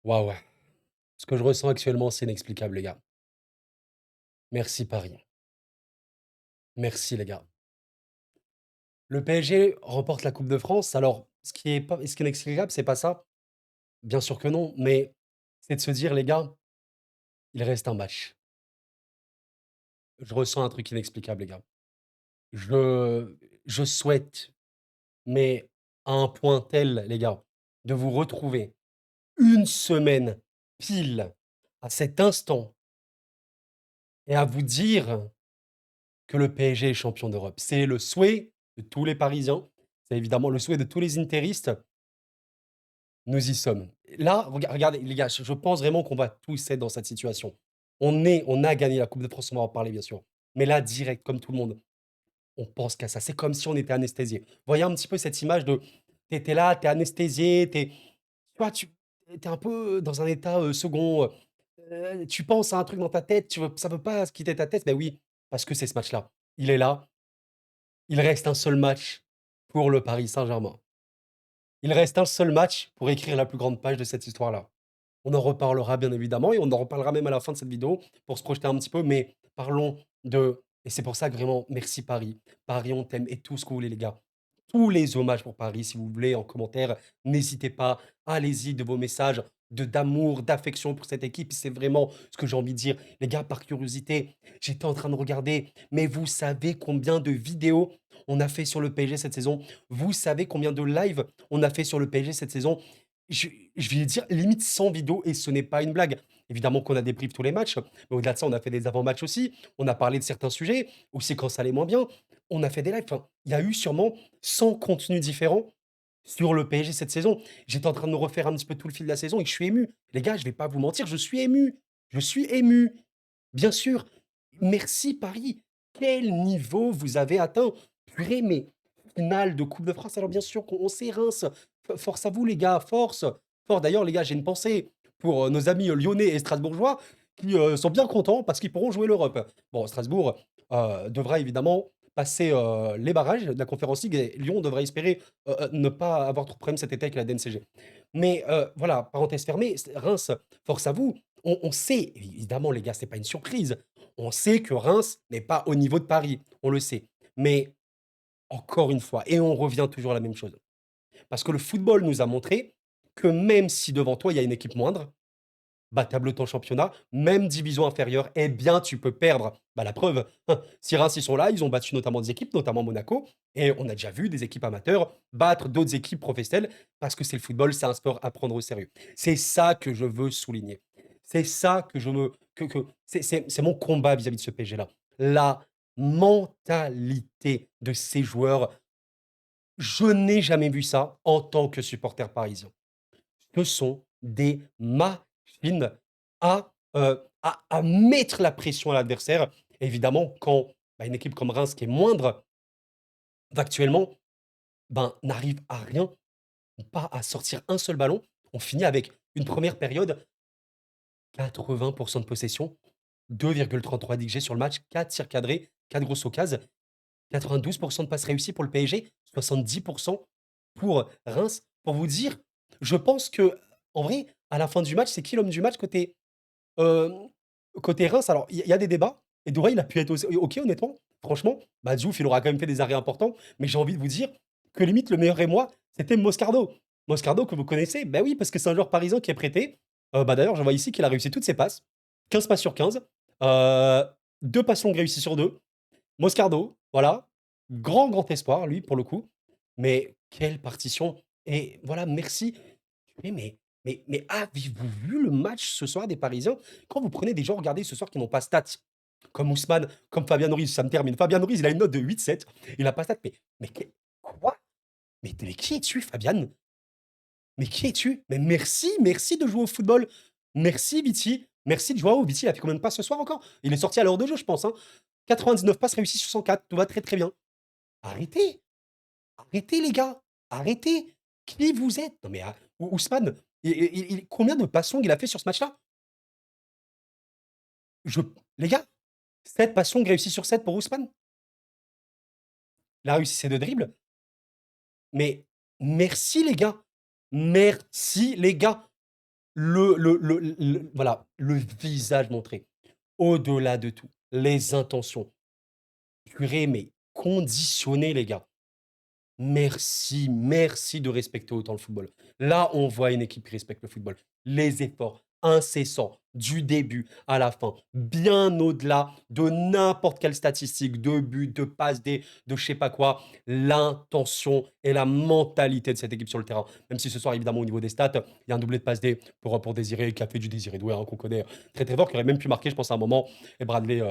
Waouh! Ce que je ressens actuellement, c'est inexplicable, les gars. Merci Paris. Merci les gars. Le PSG remporte la Coupe de France. Alors, ce qui est inexplicable, c'est pas ça. Bien sûr que non, mais c'est de se dire: «Les gars, il reste un match». Je ressens un truc inexplicable, les gars. Je je souhaite, mais à un point tel, les gars, de vous retrouver une semaine pile à cet instant et à vous dire que le PSG est champion d'Europe. C'est le souhait de tous les Parisiens, c'est évidemment le souhait de tous les interistes. Nous y sommes. Là, regardez les gars, je pense vraiment qu'on va tous être dans cette situation. On a gagné la Coupe de France, on va en parler bien sûr. Mais là, direct, comme tout le monde, on pense qu'à ça. C'est comme si on était anesthésié. Voyez un petit peu cette image de tu es là, tu es anesthésié, tu vois, tu es un peu dans un état, second, tu penses à un truc dans ta tête, tu veux ça veut pas quitter ta tête. Mais oui, parce que c'est ce match-là. Il est là, il reste un seul match pour le Paris Saint-Germain. Il reste un seul match pour écrire la plus grande page de cette histoire-là. On en reparlera bien évidemment et on en reparlera même à la fin de cette vidéo pour se projeter un petit peu, mais parlons de et c'est pour ça que vraiment merci Paris. Paris, on t'aime et tout ce que vous voulez les gars. Tous les hommages pour Paris, si vous voulez, en commentaire, n'hésitez pas, allez-y de vos messages de d'amour, d'affection pour cette équipe. C'est vraiment ce que j'ai envie de dire. Les gars, par curiosité, j'étais en train de regarder, mais vous savez combien de vidéos on a fait sur le PSG cette saison? Vous savez combien de lives on a fait sur le PSG cette saison? Je vais dire limite 100 vidéos et ce n'est pas une blague. Évidemment qu'on a débrief tous les matchs, mais au-delà de ça, on a fait des avant-matchs aussi. On a parlé de certains sujets, aussi quand ça allait moins bien. On a fait des lives. Enfin, il y a eu sûrement 100 contenus différents sur le PSG cette saison. J'étais en train de me refaire un petit peu tout le fil de la saison et je suis ému. Les gars, je vais pas vous mentir, je suis ému. Je suis ému. Bien sûr. Merci Paris. Quel niveau vous avez atteint. Purée, mais finale de Coupe de France. Alors bien sûr qu'on sait Reims. Force à vous les gars, force. Force. D'ailleurs les gars, j'ai une pensée pour nos amis lyonnais et strasbourgeois qui sont bien contents parce qu'ils pourront jouer l'Europe. Bon, Strasbourg devra évidemment passer les barrages de la Conférence League et Lyon devrait espérer ne pas avoir trop de problèmes cet été avec la DNCG. Mais voilà, parenthèse fermée, Reims, force à vous. On sait, évidemment les gars, c'est pas une surprise. On sait que Reims n'est pas au niveau de Paris, on le sait. Mais encore une fois, et on revient toujours à la même chose. Parce que le football nous a montré que même si devant toi, il y a une équipe moindre, bah, tu ton championnat, même division inférieure, eh bien, tu peux perdre. Bah, la preuve, si Reims, ils sont là, ils ont battu notamment des équipes, notamment Monaco, et on a déjà vu des équipes amateurs battre d'autres équipes professionnelles parce que c'est le football, c'est un sport à prendre au sérieux. C'est ça que je veux souligner. C'est ça que je me que c'est mon combat vis-à-vis de ce PSG-là. La mentalité de ces joueurs, je n'ai jamais vu ça en tant que supporter parisien. Ce sont des machines à mettre la pression à l'adversaire. Évidemment, quand, bah, une équipe comme Reims qui est moindre factuellement, ben, n'arrive à rien, pas à sortir un seul ballon. On finit avec une première période, 80 de possession, 2,33 d'XG sur le match, 4 tirs cadrés, 4 grosses occasions, 92 de passes réussies pour le PSG, 70 pour Reims. Pour vous dire, je pense que en vrai, à la fin du match, c'est qui l'homme du match hem, côté Reims? Alors, il y a des débats et Douré, il a pu être aussi OK honnêtement. Franchement, bah, Diouf, il aura quand même fait des arrêts importants, mais j'ai envie de vous dire que limite le meilleur émoi, c'était Moscardo. Moscardo que vous connaissez? Bah, oui, parce que c'est un joueur parisien qui est prêté. Bah, d'ailleurs, je vois ici qu'il a réussi toutes ses passes, 15 passes sur 15, heu, 2 passes longues réussies sur 2. Moscardo, voilà, grand espoir, lui, pour le coup. Mais quelle partition et voilà, merci. Mais avez-vous vu le match ce soir des Parisiens? Quand vous prenez des gens, regardez ce soir qui n'ont pas stats, comme Ousmane, comme Fabien Ruiz, ça me termine. Fabien Ruiz, il a une note de 8,7. Il a pas stats, mais quoi? Mais qui es-tu, Fabian? Mais qui es-tu? Mais merci de jouer au football. Merci Viti, merci de jouer au Viti, il a fait combien de passes ce soir encore? Il est sorti à l'heure de jeu, je pense, hein. 99 passes réussies sur 104, tout va très, très bien. Arrêtez! Arrêtez les gars! Arrêtez! Qui vous êtes? Non mais, Ousmane, combien de passes longues il a fait sur ce match-là? Je Les gars, 7 passes longues réussies sur 7 pour Ousmane. Il a réussi ses 2 dribbles. Mais merci les gars! Merci les gars! voilà, le visage montré. Au-delà de tout, les intentions. Purée, mais conditionné, les gars. Merci, merci de respecter autant le football. Là, on voit une équipe qui respecte le football. Les efforts incessants, du début à la fin, bien au-delà de n'importe quelle statistique, de but, de passe, de je sais pas quoi, l'intention et la mentalité de cette équipe sur le terrain. Même si ce soir, évidemment, au niveau des stats, il y a un doublé de passe D pour Désiré, qui a fait du Désiré Doué, hein, qu'on connaît très très fort, qui aurait même pu marquer, je pense, à un moment, et Bradley,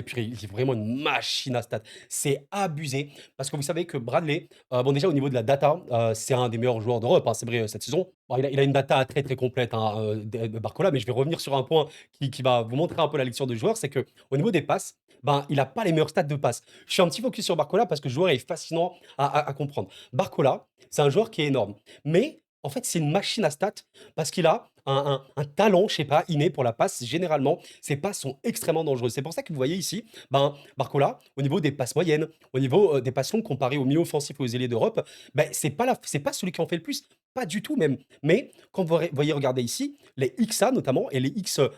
purée, il est vraiment une machine à stats. C'est abusé parce que vous savez que Bradley, bon, déjà au niveau de la data, c'est un des meilleurs joueurs d'Europe, hein, c'est vrai, cette saison. Bon, il a une data très, très complète, hein, de Barcola, mais je vais revenir sur un point qui va vous montrer un peu la lecture de joueur, c'est que au niveau des passes, ben, il a pas les meilleurs stats de passes. Je suis un petit focus sur Barcola parce que le joueur est fascinant à comprendre. Barcola, c'est un joueur qui est énorme, mais en fait, c'est une machine à stats parce qu'il a un talent, je sais pas, inné pour la passe. Généralement, ses passes sont extrêmement dangereuses. C'est pour ça que vous voyez ici, ben, Barcola, au niveau des passes moyennes, au niveau des passes longues comparé au milieu offensif et aux ailiers d'Europe, ben, c'est pas celui qui en fait le plus. Pas du tout même. Mais quand vous voyez, regardez ici, les XA notamment et les XAG,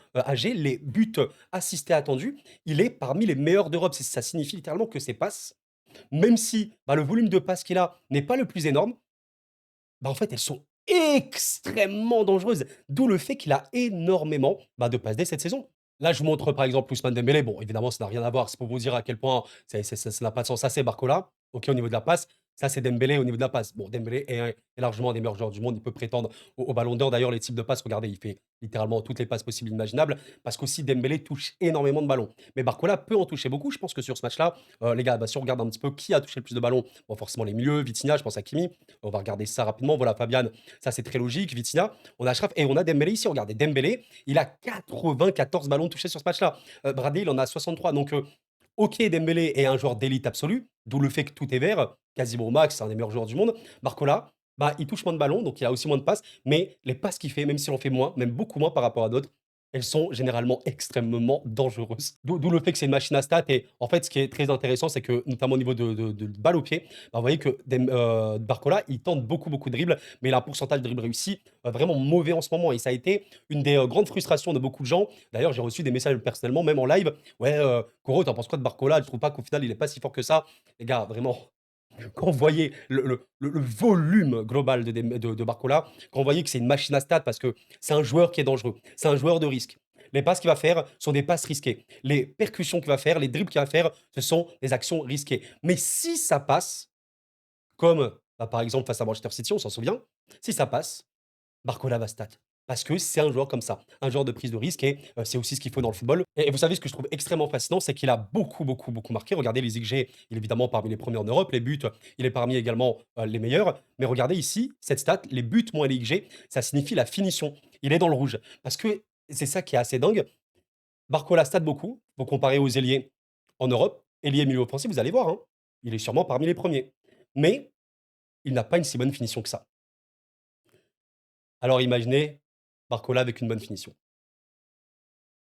les buts assistés attendus, il est parmi les meilleurs d'Europe. Ça signifie littéralement que ses passes, même si bah, le volume de passes qu'il a n'est pas le plus énorme, bah, en fait, elles sont extrêmement dangereuses. D'où le fait qu'il a énormément, bah, de passes D cette saison. Là, je vous montre par exemple Ousmane Dembélé. Bon, évidemment, ça n'a rien à voir. C'est pour vous dire à quel point ça n'a pas de sens. Ça, c'est Barcola, OK, au niveau de la passe. Ça, c'est Dembélé au niveau de la passe. Bon, Dembélé est largement un des meilleurs joueurs du monde. Il peut prétendre au Ballon d'Or. D'ailleurs, les types de passes, regardez, il fait littéralement toutes les passes possibles et imaginables parce qu'aussi Dembélé touche énormément de ballons. Mais Barcola peut en toucher beaucoup. Je pense que sur ce match-là, les gars, bah, si on regarde un petit peu qui a touché le plus de ballons, bon, forcément les milieux, Vitinha, je pense à Kimi. On va regarder ça rapidement. Voilà, Fabian, ça c'est très logique. Vitinha, on a Achraf et on a Dembélé ici. Regardez, Dembélé, il a 94 ballons touchés sur ce match-là. Bradley, il en a 63. Donc, OK, Dembélé est un joueur d'élite absolue, d'où le fait que tout est vert, quasiment au max, c'est un des meilleurs joueurs du monde. Barcola, bah, il touche moins de ballons, donc il a aussi moins de passes, mais les passes qu'il fait, même s'il en fait moins, même beaucoup moins par rapport à d'autres, elles sont généralement extrêmement dangereuses. D'où le fait que c'est une machine à stats. Et en fait, ce qui est très intéressant, c'est que, notamment au niveau de balle au pied, bah, vous voyez que Barcola, il tente beaucoup, beaucoup de dribbles, mais il a un pourcentage de dribbles réussi vraiment mauvais en ce moment. Et ça a été une des grandes frustrations de beaucoup de gens. D'ailleurs, j'ai reçu des messages personnellement, même en live. Ouais, Koro, t'en penses quoi de Barcola? Je trouve pas qu'au final, il est pas si fort que ça. Les gars, vraiment, quand vous voyez le volume global de Barcola, quand vous voyez que c'est une machine à stats parce que c'est un joueur qui est dangereux, c'est un joueur de risque. Les passes qu'il va faire sont des passes risquées. Les percussions qu'il va faire, les dribbles qu'il va faire, ce sont des actions risquées. Mais si ça passe, comme bah, par exemple face à Manchester City, on s'en souvient, si ça passe, Barcola va stat. Parce que c'est un joueur comme ça, un joueur de prise de risque et c'est aussi ce qu'il faut dans le football. Et vous savez ce que je trouve extrêmement fascinant, c'est qu'il a beaucoup, beaucoup, beaucoup marqué. Regardez les XG, il est évidemment parmi les premiers en Europe. Les buts, il est parmi également les meilleurs. Mais regardez ici, cette stat, les buts moins les XG, ça signifie la finition. Il est dans le rouge. Parce que c'est ça qui est assez dingue. Barcola stat beaucoup. Vous comparez aux ailiers en Europe, ailier milieu offensif, vous allez voir, hein, il est sûrement parmi les premiers. Mais il n'a pas une si bonne finition que ça. Alors imaginez Barcola avec une bonne finition.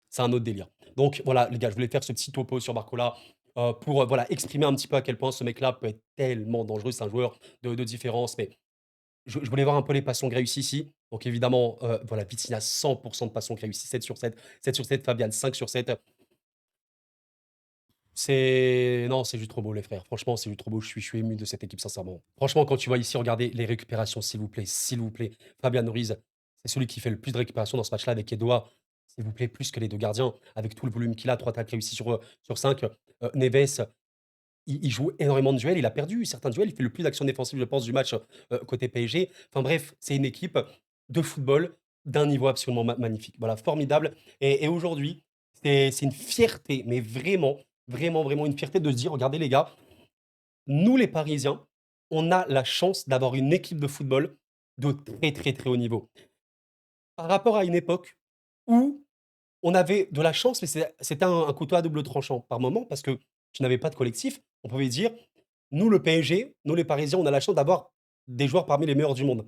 C'est un autre délire. Donc voilà, les gars, je voulais faire ce petit topo sur Barcola, pour, voilà, exprimer un petit peu à quel point ce mec-là peut être tellement dangereux. C'est un joueur de différence, mais je voulais voir un peu les passons réussis ici. Donc évidemment, voilà, Vitinha 100 de passons réussis, 7 sur 7, 7 sur 7, Fabian 5 sur 7. C'est non, c'est juste trop beau les frères. Franchement, c'est juste trop beau. Je suis ému de cette équipe sincèrement. Franchement, quand tu vois ici, regardez les récupérations, s'il vous plaît, s'il vous plaît. Fabian Ruiz, c'est celui qui fait le plus de récupérations dans ce match-là avec Edouard. S'il vous plaît, plus que les 2 gardiens, avec tout le volume qu'il a, 3 tacles réussis sur 5. Neves, il joue énormément de duels, il a perdu certains duels, il fait le plus d'actions défensives, je pense, du match, côté PSG. Enfin bref, c'est une équipe de football d'un niveau absolument magnifique. Voilà, formidable. Et aujourd'hui, c'est une fierté, mais vraiment, vraiment, vraiment une fierté de se dire: «Regardez les gars, nous les Parisiens, on a la chance d'avoir une équipe de football de très, très, très haut niveau». Par rapport à une époque où on avait de la chance, mais c'était un couteau à double tranchant par moment parce que tu n'avais pas de collectif. On pouvait dire: «Nous, le PSG, nous les Parisiens, on a la chance d'avoir des joueurs parmi les meilleurs du monde».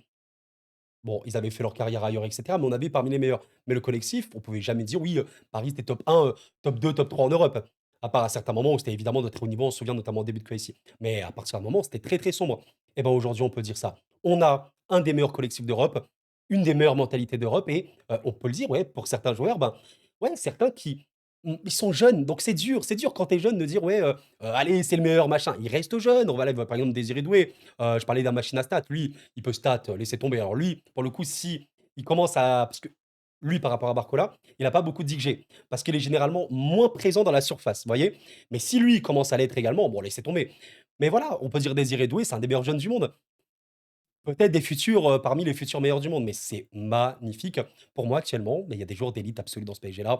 Bon, ils avaient fait leur carrière ailleurs et cetera, mais on avait parmi les meilleurs. Mais le collectif, on pouvait jamais dire: «Oui, Paris, c'était top 1, top 2, top 3 en Europe». À part à certains moments où c'était évidemment de très haut niveau, on se souvient notamment au début de QSI. Mais à partir d'un moment, c'était très, très sombre. Et ben aujourd'hui, on peut dire ça. On a un des meilleurs collectifs d'Europe. une des meilleures mentalités d'Europe et on peut le dire, ouais, pour certains joueurs, ben, ouais, certains qui ils sont jeunes, donc c'est dur quand tu es jeune de dire: «Ouais, allez, c'est le meilleur, machin». Ils restent jeunes. On va là, par exemple, Désiré Doué, je parlais d'un machine à stats. Lui, il peut stat, laisser tomber. Alors lui, pour le coup, si il commence à parce que lui, par rapport à Barcola, il a pas beaucoup d'XG parce qu'il est généralement moins présent dans la surface, vous voyez? Mais si lui commence à l'être également, bon, laissez tomber. Mais voilà, on peut dire Désiré Doué, c'est un des meilleurs jeunes du monde. Peut-être des futurs, parmi les futurs meilleurs du monde, mais c'est magnifique. Pour moi, actuellement, mais il y a des joueurs d'élite absolue dans ce PSG-là,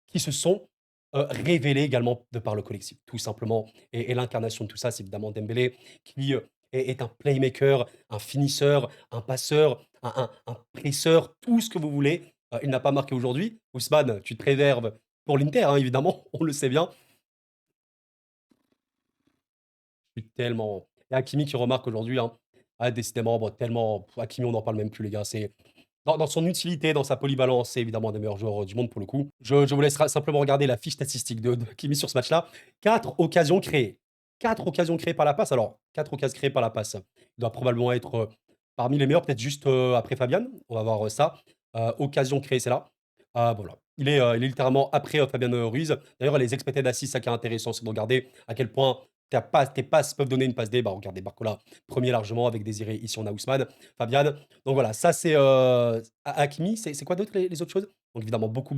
qui se sont, révélés également de par le collectif, tout simplement et l'incarnation de tout ça, c'est évidemment Dembélé qui, est un playmaker, un finisseur, un passeur, un presseur, tout ce que vous voulez. Il n'a pas marqué aujourd'hui. Ousmane, tu te préserves pour l'Inter, hein, évidemment, on le sait bien. Je suis tellement et Hakimi qui remarque aujourd'hui, hein, ah décidément, bon tellement Hakimi, on n'en parle même plus les gars, c'est dans son utilité, dans sa polyvalence, c'est évidemment un des meilleurs joueurs, du monde pour le coup. Je vous laisserai simplement regarder la fiche statistique de Hakimi sur ce match-là. 4 occasions créées. 4 occasions créées par la passe. Alors 4 occasions créées par la passe. Il doit probablement être, parmi les meilleurs, peut-être juste, après Fabian. On va voir, ça. Occasions créées, c'est là. Ah voilà. Il est littéralement après, Fabian, Ruiz. D'ailleurs, les expected assists, ça qui est intéressant, c'est de regarder à quel point tes passes peuvent donner une passe D. Bah, regardez Barcola, premier largement avec Désiré. Ici, on a Ousmane, Fabian. Donc voilà, ça c'est, Hakimi. C'est quoi d'autre les autres choses? Donc évidemment beaucoup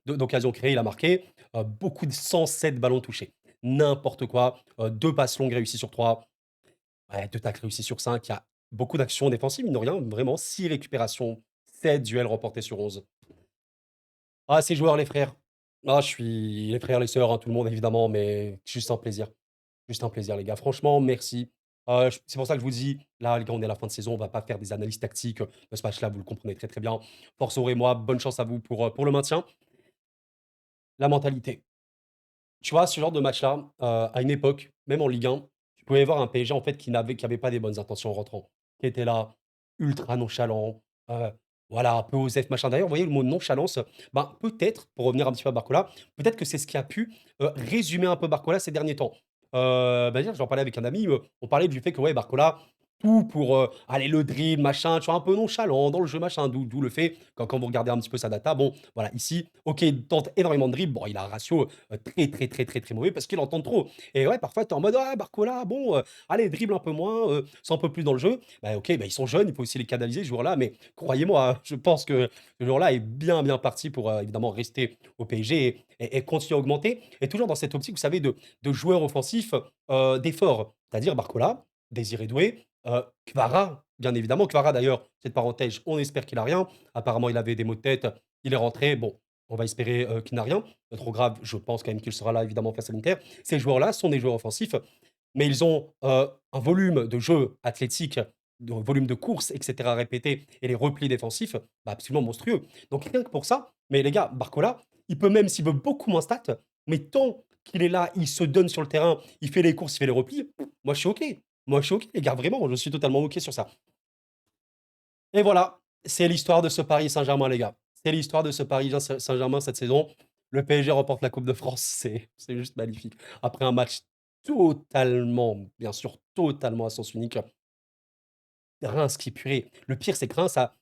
d'occasions créées, il a marqué, beaucoup de 107 ballons touchés. N'importe quoi, 2 passes longues réussies sur 3, ouais, 2 tacles réussis sur 5. Il y a beaucoup d'actions défensives, mine de rien, vraiment 6 récupérations, 7 duels remportés sur 11. Ah, ces joueurs, les frères. Ah, je suis les frères, les sœurs, hein, tout le monde évidemment, mais juste un plaisir. Juste un plaisir, les gars. Franchement, merci. C'est pour ça que je vous dis, là, les gars, on est à la fin de saison, on va pas faire des analyses tactiques de ce match-là, vous le comprenez très, très bien. Force et moi, bonne chance à vous pour le maintien. La mentalité. Tu vois, ce genre de match-là, à une époque, même en Ligue 1, tu pouvais voir un PSG, en fait, qui avait pas des bonnes intentions en rentrant, qui était là, ultra nonchalant, heu, voilà, un peu osef, machin. D'ailleurs, vous voyez le mot nonchalance, ben, peut-être, pour revenir un petit peu à Barcola, peut-être que c'est ce qui a pu, résumer un peu Barcola ces derniers temps. Bah, d'ailleurs, j'en parlais avec un ami, on parlait du fait que, ouais, Barcola, tout pour, allez, le dribble, machin, tu vois, un peu nonchalant dans le jeu, machin, d'où le fait, quand vous regardez un petit peu sa data, bon, voilà, ici, OK, il tente énormément de dribbles, bon, il a un ratio, très mauvais parce qu'il en tente trop et ouais, parfois, tu es en mode: «Ah Barcola, bon, allez dribble un peu moins, sois un peu plus dans le jeu». Bah, OK, bah, ils sont jeunes, il faut aussi les canaliser, ce joueur-là, mais croyez-moi, hein, je pense que ce joueur-là est bien parti pour, évidemment rester au PSG et continuer à augmenter et toujours dans cette optique, vous savez, de joueur offensif, d'effort. C'est-à-dire Barcola, Désiré Doué, Kvara, bien évidemment. Kvara d'ailleurs, cette parenthèse, on espère qu'il a rien. Apparemment, il avait des maux de tête, il est rentré. Bon, on va espérer, qu'il n'a rien de trop grave. Je pense quand même qu'il sera là évidemment face à l'Inter. Ces joueurs-là sont des joueurs offensifs, mais ils ont, un volume de jeu athlétique, de volume de course et cetera répété et les replis défensifs, bah, absolument monstrueux. Donc rien que pour ça, mais les gars, Barcola, il peut même s'il veut beaucoup moins stat, mais tant qu'il est là, il se donne sur le terrain, il fait les courses, il fait les replis, moi je suis OK. Moi je suis OK les gars, vraiment, je suis totalement OK sur ça. Et voilà, c'est l'histoire de ce Paris Saint-Germain, les gars. C'est l'histoire de ce Paris Saint-Germain cette saison. Le PSG remporte la Coupe de France, c'est juste magnifique. Après un match totalement, bien sûr, totalement à sens unique. Reims qui purée, le pire c'est que Reims a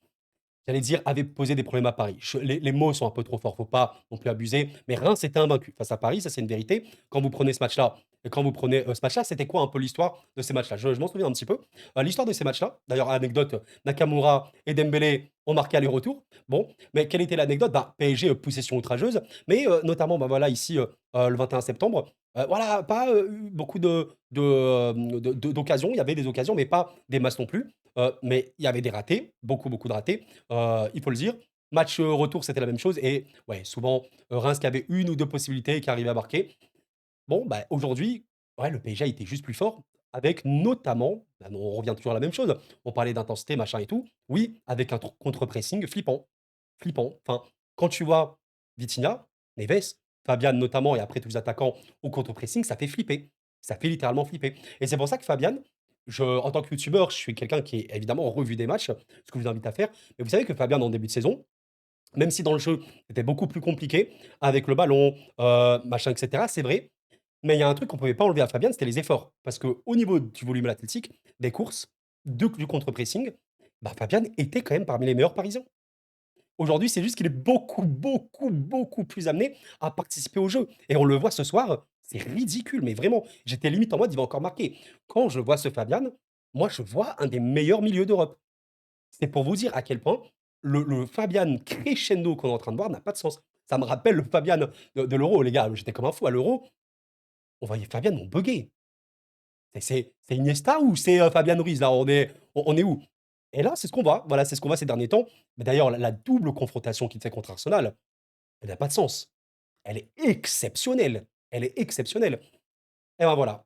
j'allais dire, avait posé des problèmes à Paris. Les mots sont un peu trop forts, faut pas non plus abuser, mais Reims était invaincu face à Paris, ça c'est une vérité. Quand vous prenez ce match-là et quand vous prenez, ce match-là, c'était quoi un peu l'histoire de ces matchs-là? Je m'en souviens un petit peu. L'histoire de ces matchs-là, d'ailleurs anecdote, Nakamura et Dembélé ont marqué aller-retour. Bon, mais quelle était l'anecdote? Bah, PSG, possession outrageuse, mais notamment, bah, voilà ici, le 21 septembre, voilà, pas, eu beaucoup d'occasions. Il y avait des occasions, mais pas des masses non plus. Mais il y avait des ratés, beaucoup de ratés, il faut le dire. Match, retour, c'était la même chose et ouais, souvent, Reims qui avait 1 ou 2 possibilités et qui arrivait à marquer. Bon, bah, aujourd'hui, ouais, le PSG a été juste plus fort avec notamment, bah, on revient toujours à la même chose, on parlait d'intensité, machin et tout. Oui, avec un contre-pressing flippant, flippant. Enfin, quand tu vois Vitinha, Neves, Fabian notamment et après tous les attaquants au contre-pressing, ça fait flipper. Ça fait littéralement flipper et c'est pour ça que Fabian, en tant que youtubeur, je suis quelqu'un qui est évidemment revu des matchs, ce que je vous invite à faire. Mais vous savez que Fabian, en début de saison, même si dans le jeu, c'était beaucoup plus compliqué avec le ballon, machin et cetera, c'est vrai. Mais il y a un truc qu'on pouvait pas enlever à Fabian, c'était les efforts. Parce qu'au niveau du volume athlétique, des courses, du contre-pressing, Bah, Fabian était quand même parmi les meilleurs Parisiens. Aujourd'hui, c'est juste qu'il est beaucoup, beaucoup, beaucoup plus amené à participer au jeu et on le voit ce soir, c'est ridicule, mais vraiment, j'étais limite en mode: «Il va encore marquer». Quand je vois ce Fabian, moi, je vois un des meilleurs milieux d'Europe. C'est pour vous dire à quel point le Fabian crescendo qu'on est en train de voir n'a pas de sens. Ça me rappelle le Fabian de l'Euro, les gars, j'étais comme un fou à l'Euro, on voyait Fabian, on buggait. C'est Iniesta ou c'est, Fabian Ruiz là? On est où? Et là, c'est ce qu'on voit, voilà, c'est ce qu'on voit ces derniers temps. Mais d'ailleurs, la double confrontation qu'il fait contre Arsenal, elle n'a pas de sens. Elle est exceptionnelle, elle est exceptionnelle. Et ben voilà.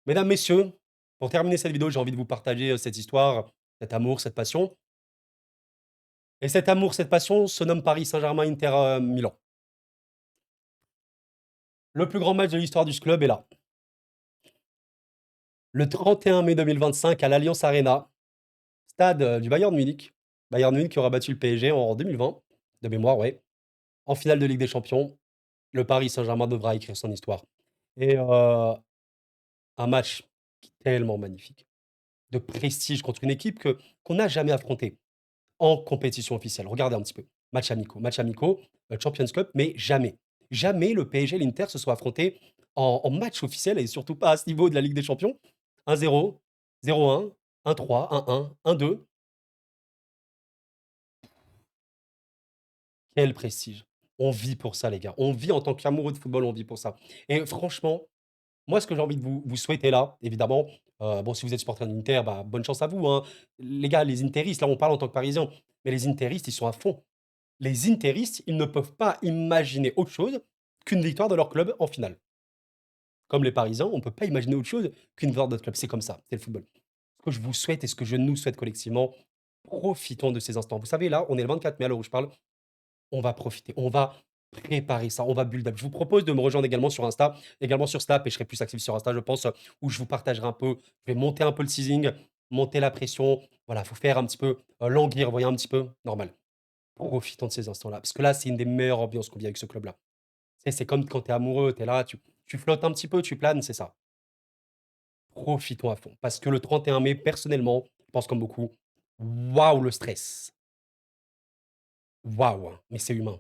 Mesdames, messieurs, pour terminer cette vidéo, j'ai envie de vous partager, cette histoire, cet amour, cette passion. Et cet amour, cette passion se nomme Paris Saint-Germain Inter, Milan. Le plus grand match de l'histoire du club est là. Le 31 mai 2025 à l'Allianz Arena, stade, du Bayern Munich. Bayern Munich qui aura battu le PSG en 2020, de mémoire, ouais. En finale de Ligue des Champions, le Paris Saint-Germain devra écrire son histoire. Et un match tellement magnifique, de prestige contre une équipe qu'on n'a jamais affrontée en compétition officielle. Regardez un petit peu. Match amicaux, Champions Cup, mais jamais, jamais le PSG et l'Inter se sont affrontés en match officiel et surtout pas à ce niveau de la Ligue des Champions. 1-0, 0-1, 1-3, 1-1, 1-2. Quel prestige. On vit pour ça, les gars. On vit en tant qu'amoureux de football, on vit pour ça. Et franchement, moi, ce que j'ai envie de vous souhaiter là, évidemment, bon, si vous êtes supporter de l'Inter, bah, bonne chance à vous, hein. Les gars, les interistes, là, on parle en tant que Parisiens, mais les interistes, ils sont à fond. Les interistes, ils ne peuvent pas imaginer autre chose qu'une victoire de leur club en finale. Comme les Parisiens, on ne peut pas imaginer autre chose qu'une victoire de notre club. C'est comme ça, c'est le football. Ce que je vous souhaite et ce que je nous souhaite collectivement, profitons de ces instants. Vous savez, là, on est le 24 mai à l'heure où je parle. On va profiter, on va préparer ça, on va build up. Je vous propose de me rejoindre également sur Insta, également sur Snap, et je serai plus actif sur Insta, je pense, où je vous partagerai un peu. Je vais monter un peu le teasing, monter la pression. Voilà, faut faire un petit peu languir, voyez un petit peu, normal. Profitons de ces instants-là, parce que là, c'est une des meilleures ambiances qu'on vit avec ce club-là. Tu sais, c'est comme quand tu es amoureux, tu es là, tu flottes un petit peu, tu planes, c'est ça. Profitons à fond, parce que le 31 mai, personnellement, je pense comme beaucoup, waouh le stress, waouh, hein, mais c'est humain.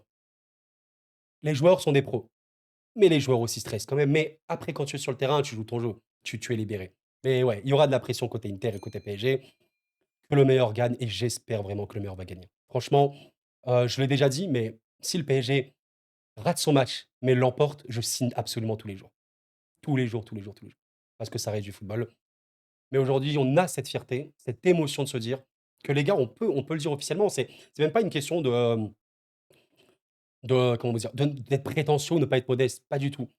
Les joueurs sont des pros. Mais les joueurs aussi stressent quand même. Mais après, quand tu es sur le terrain, tu joues ton jeu. Tu es libéré. Mais ouais, il y aura de la pression côté Inter et côté PSG. Que le meilleur gagne et j'espère vraiment que le meilleur va gagner. Franchement, je l'ai déjà dit, mais si le PSG rate son match, mais l'emporte, je signe absolument tous les jours. Tous les jours, tous les jours, tous les jours. Parce que ça reste du football. Mais aujourd'hui, on a cette fierté, cette émotion de se dire que les gars, on peut le dire officiellement. C'est même pas une question de comment vous dire? D'être prétentieux ou ne pas être modeste, pas du tout.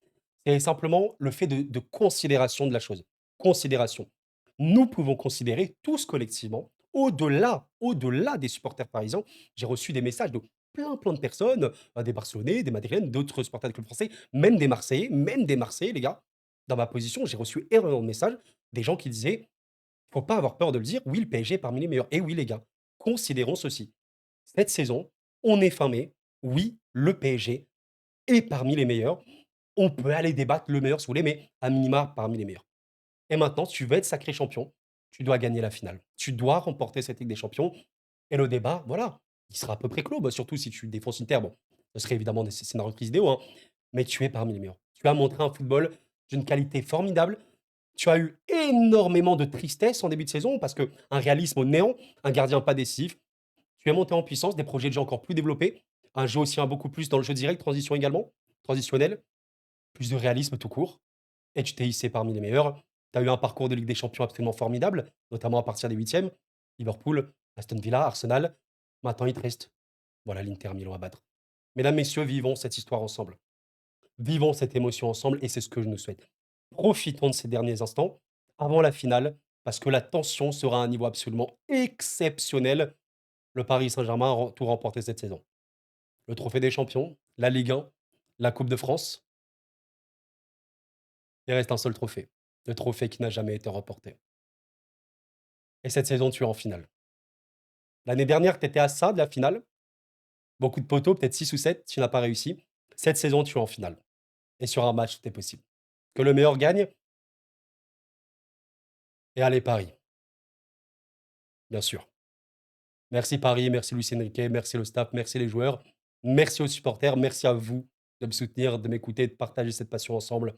C'est simplement le fait de considération de la chose. Considération. Nous pouvons considérer tous collectivement, au-delà des supporters parisiens. J'ai reçu des messages de plein, plein de personnes, des Barcelonais, des Madrilènes, d'autres supporters de club français, même des Marseillais, les gars. Dans ma position, j'ai reçu énormément de messages, des gens qui disaient: «Faut pas avoir peur de le dire, oui, le PSG est parmi les meilleurs». Et oui, les gars, considérons ceci. Cette saison, on est fin mai, oui, le PSG est parmi les meilleurs. On peut aller débattre le meilleur si vous voulez, mais à minima parmi les meilleurs. Et maintenant, tu veux être sacré champion, tu dois gagner la finale. Tu dois remporter cette Ligue des Champions et le débat, voilà, il sera à peu près clos. Bah, surtout si tu défonces Inter, bon, ce serait évidemment des scénarios de prise vidéo, hein, mais tu es parmi les meilleurs. Tu as montré un football d'une qualité formidable. Tu as eu énormément de tristesse en début de saison parce qu'un réalisme au néant, un gardien pas décisif. Tu es monté en puissance, des projets de jeu encore plus développés, un jeu aussi un beaucoup plus dans le jeu direct, transition également, transitionnel, plus de réalisme tout court et tu t'es hissé parmi les meilleurs. Tu as eu un parcours de Ligue des Champions absolument formidable, notamment à partir des huitièmes. Liverpool, Aston Villa, Arsenal. Maintenant, il te reste, voilà, l'Inter Milan à battre. Mesdames, messieurs, vivons cette histoire ensemble. Vivons cette émotion ensemble et c'est ce que je nous souhaite. Profitons de ces derniers instants avant la finale parce que la tension sera à un niveau absolument exceptionnel. Le Paris Saint-Germain a tout remporté cette saison. Le trophée des champions, la Ligue 1, la Coupe de France. Il reste un seul trophée. Le trophée qui n'a jamais été remporté. Et cette saison, tu es en finale. L'année dernière, tu étais à ça de la finale. Beaucoup de poteaux, peut-être 6 ou 7, tu n'as pas réussi. Cette saison, tu es en finale. Et sur un match, tout est possible. Que le meilleur gagne et allez Paris. bien sûr. Merci Paris, merci Luis Enrique, merci le staff, merci les joueurs, merci aux supporters, merci à vous de me soutenir, de m'écouter, de partager cette passion ensemble.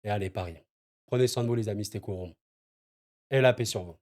Et allez Paris, prenez soin de vous les amis, c'était Courant. Et la paix sur vous.